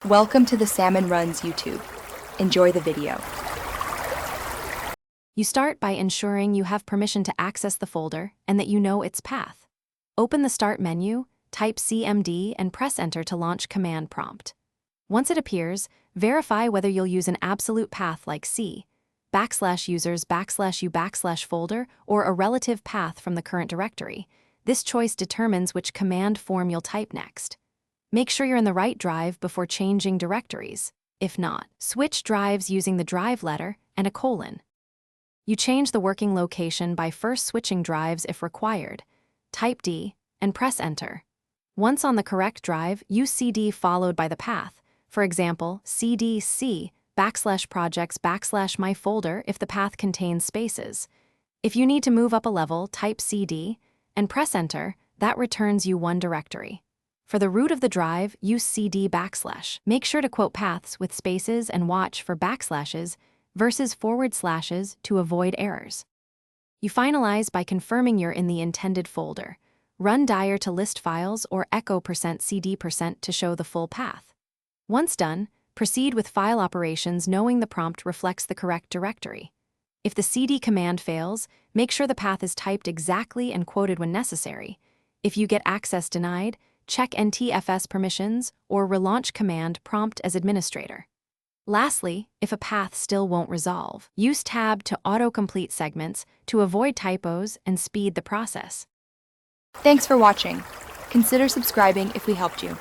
Welcome to the Salmon Runs YouTube. Enjoy the video. You start by ensuring you have permission to access the folder and that you know its path. Open the Start menu, type CMD and press Enter to launch command prompt. Once it appears, verify whether you'll use an absolute path like C, /users /u /folder, or a relative path from the current directory. This choice determines which command form you'll type next. Make sure you're in the right drive before changing directories. If not, switch drives using the drive letter and a colon. You change the working location by first switching drives if required. Type D and press Enter. Once on the correct drive, use CD followed by the path. For example, CD C /projects /my folder if the path contains spaces. If you need to move up a level, type CD and press Enter. That returns you one directory. For the root of the drive, use CD /. Make sure to quote paths with spaces and watch for backslashes versus // to avoid errors. You finalize by confirming you're in the intended folder. Run dir to list files or echo %cd% to show the full path. Once done, proceed with file operations knowing the prompt reflects the correct directory. If the cd command fails, make sure the path is typed exactly and quoted when necessary. If you get access denied, check NTFS permissions or relaunch command prompt as administrator. Lastly, if a path still won't resolve, use Tab to autocomplete segments to avoid typos and speed the process. Thanks for watching. Consider subscribing if we helped you.